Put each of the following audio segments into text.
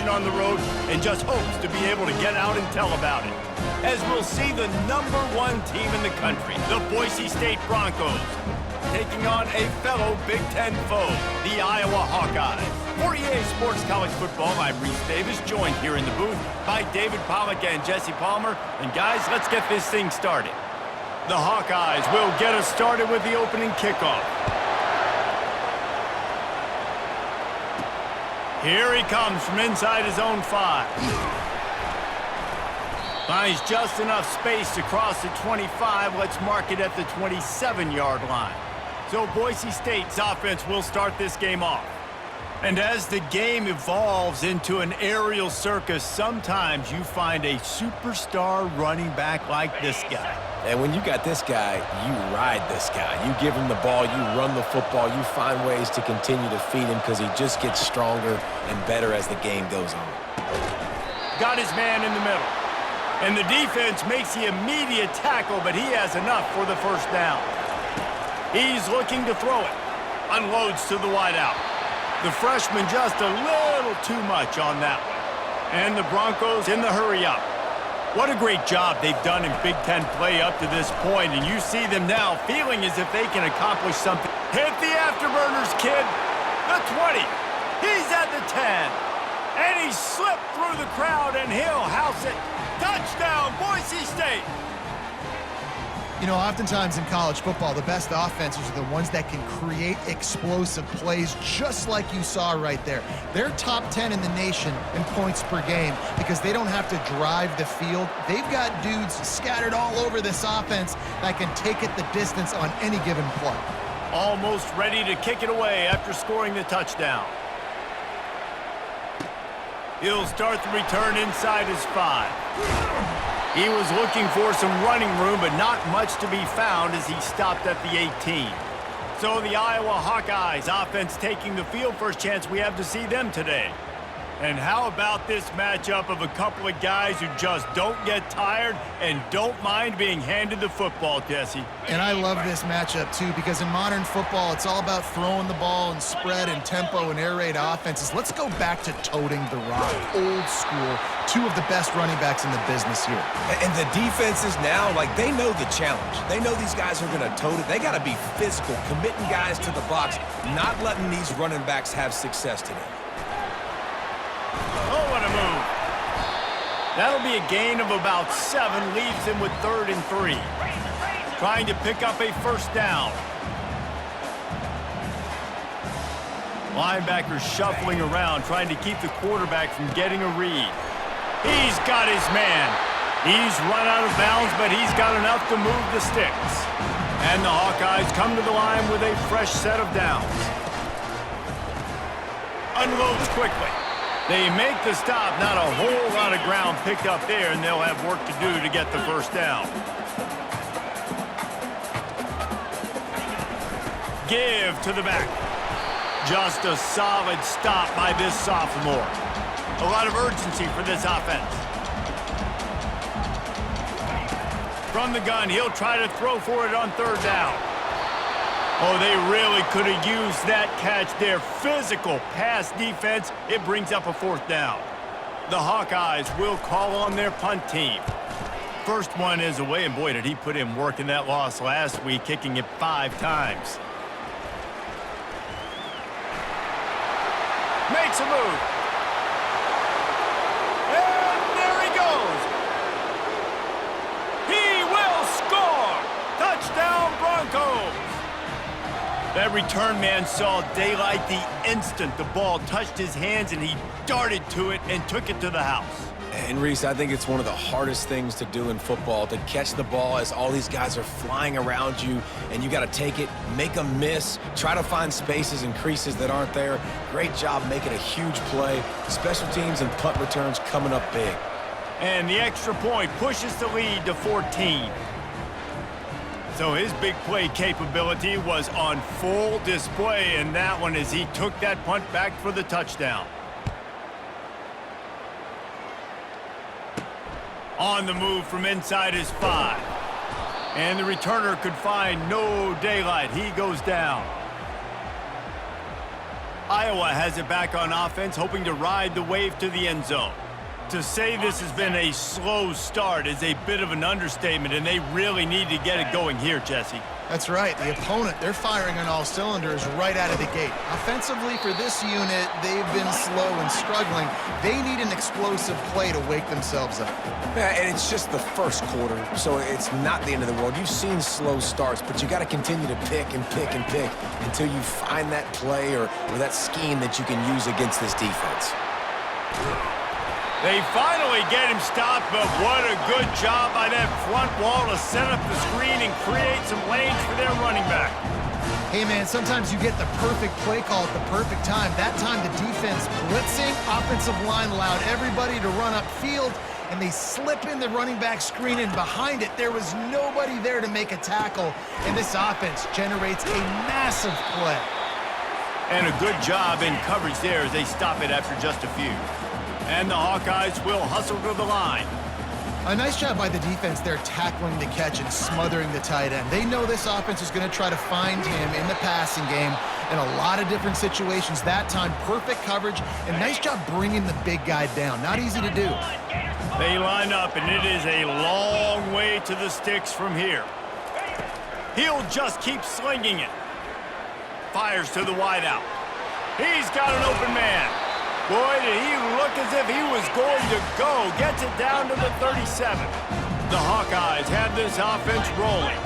celebration on the road and just hopes to be able to get out and tell about it. As we'll see the #1 team in the country, the Boise State Broncos, taking on a fellow Big Ten foe, the Iowa Hawkeyes. For EA Sports College Football, I'm Reese Davis, joined here in the booth by David Pollack and Jesse Palmer. And guys, let's get this thing started. The Hawkeyes will get us started with the opening kickoff. Here he comes from inside his own 5. Finds just enough space to cross the 25. Let's mark it at the 27-yard line. So Boise State's offense will start this game off. And as the game evolves into an aerial circus, sometimes you find a superstar running back like this guy. And when you got this guy, you ride this guy. You give him the ball, you run the football, you find ways to continue to feed him because he just gets stronger and better as the game goes on. Got his man in the middle. And the defense makes the immediate tackle, but he has enough for the first down. He's looking to throw it. Unloads to the wideout. The freshman just a little too much on that one. And the Broncos in the hurry-up. What a great job they've done in Big Ten play up to this point, and you see them now feeling as if they can accomplish something. Hit the afterburners, kid. The 20. He's at the 10. And he slipped through the crowd, and he'll house it. Touchdown, Boise State. You know, oftentimes in college football, the best offenses are the ones that can create explosive plays, just like you saw right there. They're top 10 in the nation in points per game because they don't have to drive the field. They've got dudes scattered all over this offense that can take it the distance on any given play. Almost ready to kick it away after scoring the touchdown. He'll start the return inside his 5. He was looking for some running room, but not much to be found as he stopped at the 18. So the Iowa Hawkeyes offense taking the field. First chance we have to see them today. And how about this matchup of a couple of guys who just don't get tired and don't mind being handed the football, Jesse? And I love this matchup, too, because in modern football, it's all about throwing the ball and spread and tempo and air raid offenses. Let's go back to toting the rock. Old school. 2 of the best running backs in the business here. And the defenses now, like, they know the challenge. They know these guys are going to tote it. They got to be physical, committing guys to the box, not letting these running backs have success today. Oh, what a move. That'll be a gain of about 7, leaves him with 3rd and 3. Trying to pick up a first down. Linebacker shuffling around, trying to keep the quarterback from getting a read. He's got his man. He's run out of bounds, but he's got enough to move the sticks. And the Hawkeyes come to the line with a fresh set of downs. Unloads quickly. They make the stop, not a whole lot of ground picked up there, and they'll have work to do to get the first down. Give to the back. Just a solid stop by this sophomore. A lot of urgency for this offense. From the gun, he'll try to throw for it on 3rd down. Oh, they really could have used that catch there. Physical pass defense. It brings up a 4th down. The Hawkeyes will call on their punt team. First one is away, and boy, did he put in work in that loss last week, kicking it 5 times. Makes a move. And there he goes. He will score. Touchdown, Broncos. That return man saw daylight the instant the ball touched his hands, and he darted to it and took it to the house. And Reese, I think it's one of the hardest things to do in football, to catch the ball as all these guys are flying around you, and you got to take it, make them miss, try to find spaces and creases that aren't there. Great job making a huge play. Special teams and punt returns coming up big. And the extra point pushes the lead to 14. So his big play capability was on full display in that one as he took that punt back for the touchdown. On the move from inside his 5. And the returner could find no daylight. He goes down. Iowa has it back on offense, hoping to ride the wave to the end zone. To say this has been a slow start is a bit of an understatement, and they really need to get it going here, Jesse. That's right. The opponent, they're firing on all cylinders right out of the gate. Offensively, for this unit, they've been slow and struggling. They need an explosive play to wake themselves up. Yeah, and it's just the first quarter, so it's not the end of the world. You've seen slow starts, but you got to continue to pick and pick and pick until you find that play or that scheme that you can use against this defense. They finally get him stopped, but what a good job by that front wall to set up the screen and create some lanes for their running back. Hey, man, sometimes you get the perfect play call at the perfect time. That time the defense blitzing, offensive line allowed everybody to run upfield, and they slip in the running back screen, and behind it, there was nobody there to make a tackle, and this offense generates a massive play. And a good job in coverage there as they stop it after just a few. And the Hawkeyes will hustle to the line. A nice job by the defense there tackling the catch and smothering the tight end. They know this offense is going to try to find him in the passing game in a lot of different situations. That time, perfect coverage, and nice job bringing the big guy down. Not easy to do. They line up, and it is a long way to the sticks from here. He'll just keep slinging it. Fires to the wideout. He's got an open man. Boy, did he look as if he was going to go. Gets it down to the 37. The Hawkeyes have this offense rolling.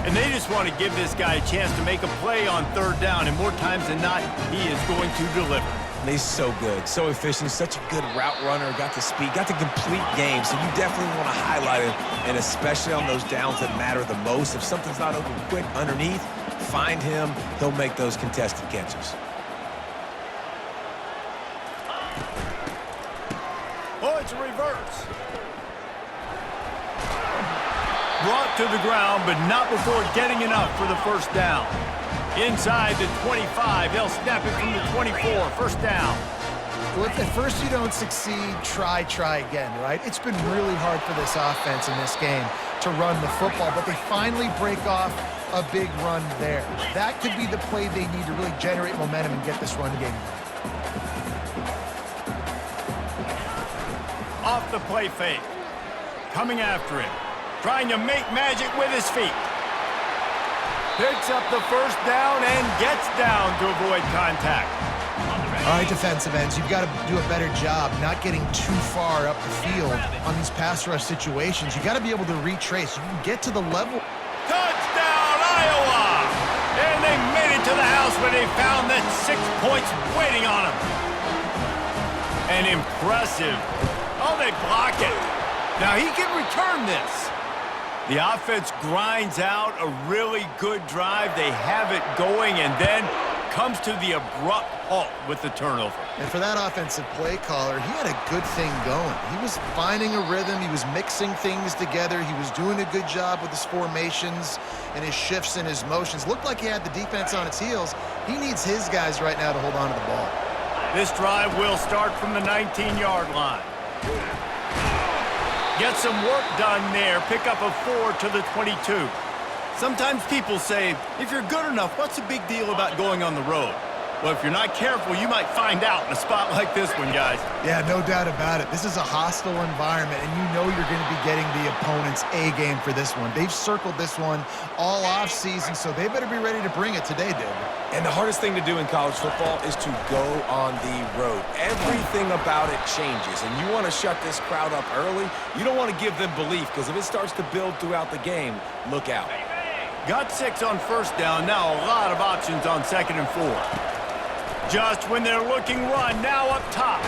And they just want to give this guy a chance to make a play on third down. And more times than not, he is going to deliver. He's so good, so efficient, such a good route runner, got the speed, got the complete game. So you definitely want to highlight him, and especially on those downs that matter the most. If something's not open quick underneath, find him. He'll make those contested catches. Oh, it's a reverse. Brought to the ground, but not before getting enough for the first down. Inside the 25, they'll snap it from the 24. First down. Well, if at first you don't succeed, try again, right? It's been really hard for this offense in this game to run the football, but they finally break off a big run there. That could be the play they need to really generate momentum and get this run game. Off the play fake. Coming after him. Trying to make magic with his feet. Picks up the first down and gets down to avoid contact. All right, defensive ends, you've got to do a better job not getting too far up the field on these pass rush situations. You got to be able to retrace. You can get to the level. Touchdown, Iowa! And they made it to the house when they found that 6 points waiting on them. And impressive. Oh, they block it. Now he can return this. The offense grinds out a really good drive. They have it going and then comes to the abrupt halt with the turnover. And for that offensive play caller, he had a good thing going. He was finding a rhythm. He was mixing things together. He was doing a good job with his formations and his shifts and his motions. Looked like he had the defense on its heels. He needs his guys right now to hold on to the ball. This drive will start from the 19-yard line. Get some work done there. Pick up a 4 to the 22. Sometimes people say, if you're good enough, what's the big deal about going on the road? Well, if you're not careful, you might find out in a spot like this one, guys. Yeah, no doubt about it. This is a hostile environment, and you know you're going to be getting the opponent's A game for this one. They've circled this one all offseason, so they better be ready to bring it today, David. And the hardest thing to do in college football is to go on the road. Everything about it changes, and you want to shut this crowd up early. You don't want to give them belief, because if it starts to build throughout the game, look out. Got 6 on first down. Now a lot of options on 2nd and 4. Just when they're looking run, now up top.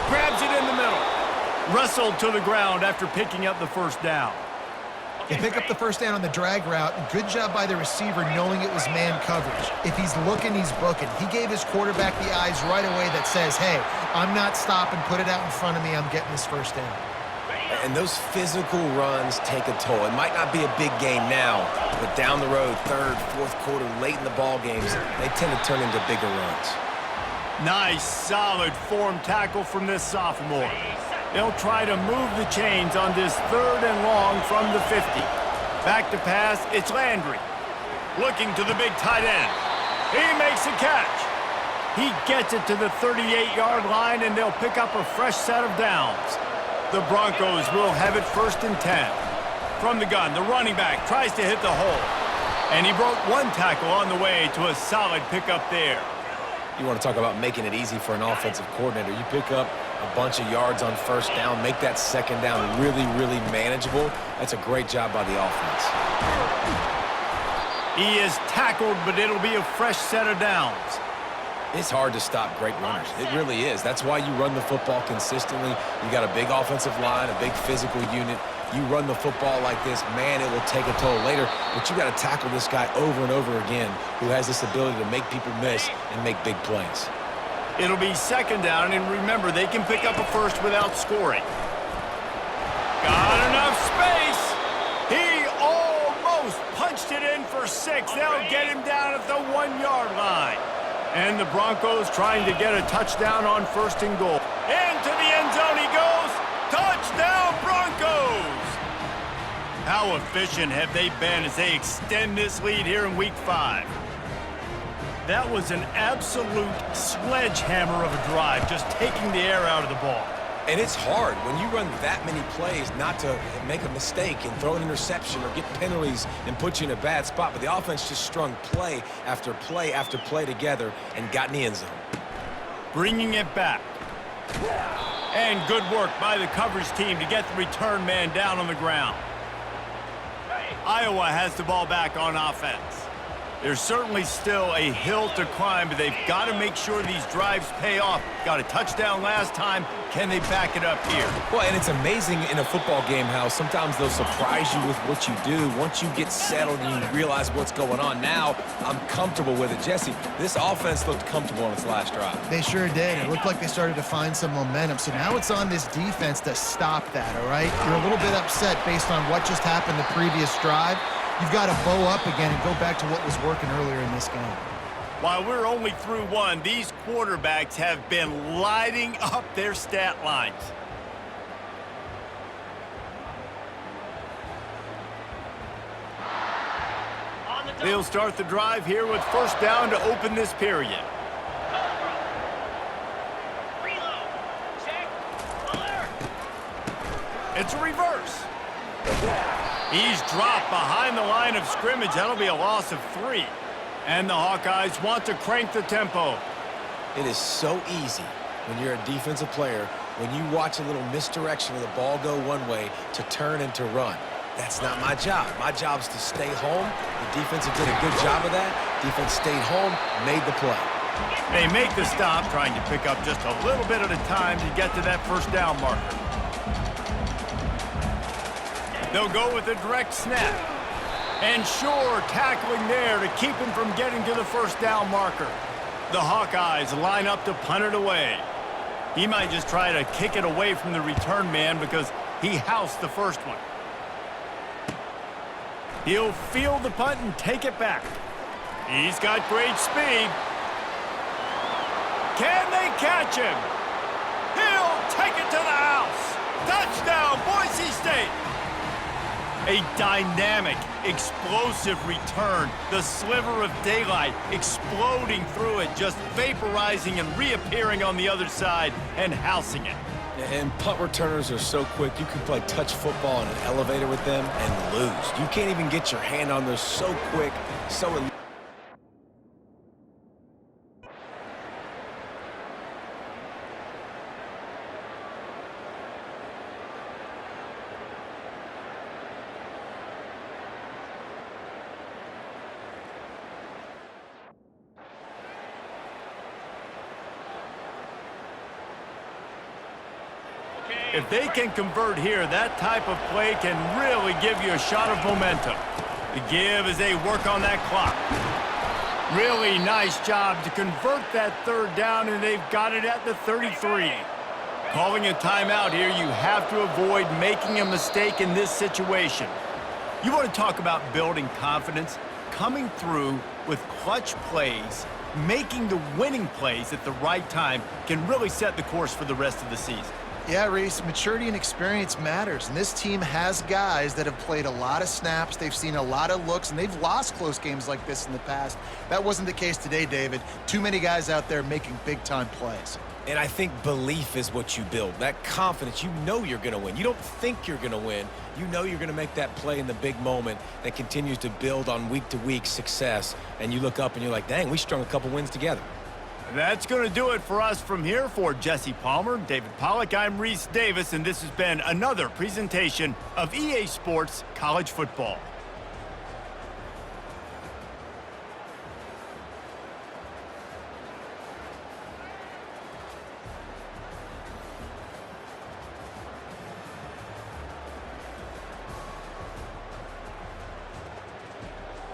Grabs it in the middle. Wrestled to the ground after picking up the first down. They pick up the first down on the drag route. Good job by the receiver knowing it was man coverage. If he's looking, he's booking. He gave his quarterback the eyes right away that says, hey, I'm not stopping. Put it out in front of me. I'm getting this first down. And those physical runs take a toll. It might not be a big game now, but down the road, third, fourth quarter, late in the ball games, they tend to turn into bigger runs. Nice, solid form tackle from this sophomore. They'll try to move the chains on this 3rd and long from the 50. Back to pass, it's Landry. Looking to the big tight end. He makes a catch. He gets it to the 38-yard line, and they'll pick up a fresh set of downs. The Broncos will have it 1st and 10. From the gun, the running back tries to hit the hole. And he broke one tackle on the way to a solid pickup there. You want to talk about making it easy for an offensive coordinator. You pick up a bunch of yards on 1st down, make that 2nd down really, really manageable. That's a great job by the offense. He is tackled, but it'll be a fresh set of downs. It's hard to stop great runners. It really is. That's why you run the football consistently. You got a big offensive line, a big physical unit. You run the football like this, man, it will take a toll later. But you got to tackle this guy over and over again who has this ability to make people miss and make big plays. It'll be 2nd down, and remember, they can pick up a first without scoring. Got enough space. He almost punched it in for 6. They'll get him down at the 1-yard line. And the Broncos trying to get a touchdown on 1st and goal. Into the end zone he goes. Touchdown, Broncos! How efficient have they been as they extend this lead here in Week 5? That was an absolute sledgehammer of a drive, just taking the air out of the ball. And it's hard when you run that many plays not to make a mistake and throw an interception or get penalties and put you in a bad spot. But the offense just strung play after play after play together and got in the end zone. Bringing it back. And good work by the coverage team to get the return man down on the ground. Iowa has the ball back on offense. There's certainly still a hill to climb, but they've got to make sure these drives pay off. Got a touchdown last time. Can they back it up here? Well, and it's amazing in a football game how sometimes they'll surprise you with what you do. Once you get settled and you realize what's going on, now I'm comfortable with it. Jesse, this offense looked comfortable on its last drive. They sure did. It looked like they started to find some momentum. So now it's on this defense to stop that, all right? You're a little bit upset based on what just happened the previous drive. You've got to bow up again and go back to what was working earlier in this game. While we're only through one, these quarterbacks have been lighting up their stat lines. They'll start the drive here with 1st down to open this period. It's a reverse. He's dropped behind the line of scrimmage. That'll be a loss of 3. And the Hawkeyes want to crank the tempo. It is so easy when you're a defensive player, when you watch a little misdirection of the ball go one way, to turn and to run. That's not my job. My job is to stay home. The defense did a good job of that. Defense stayed home, made the play. They make the stop, trying to pick up just a little bit at a time to get to that 1st down marker. They'll go with a direct snap. And sure, tackling there to keep him from getting to the 1st down marker. The Hawkeyes line up to punt it away. He might just try to kick it away from the return man because he housed the first one. He'll field the punt and take it back. He's got great speed. Can they catch him? He'll take it to the house. Touchdown, Boise State. A dynamic, explosive return. The sliver of daylight exploding through it, just vaporizing and reappearing on the other side and housing it. And punt returners are so quick, you can play touch football in an elevator with them and lose. You can't even get your hand on those so quick, so If they can convert here, that type of play can really give you a shot of momentum. The give as they work on that clock. Really nice job to convert that 3rd down, and they've got it at the 33. Calling a timeout here, you have to avoid making a mistake in this situation. You want to talk about building confidence? Coming through with clutch plays, making the winning plays at the right time can really set the course for the rest of the season. Yeah, Reese, maturity and experience matters, and this team has guys that have played a lot of snaps, they've seen a lot of looks, and they've lost close games like this in the past. That wasn't the case today, David. Too many guys out there making big-time plays. And I think belief is what you build, that confidence. You know you're going to win. You don't think you're going to win. You know you're going to make that play in the big moment that continues to build on week-to-week success, and you look up and you're like, dang, we strung a couple wins together. That's going to do it for us from here. For Jesse Palmer, David Pollack, I'm Reese Davis, and this has been another presentation of EA Sports College Football.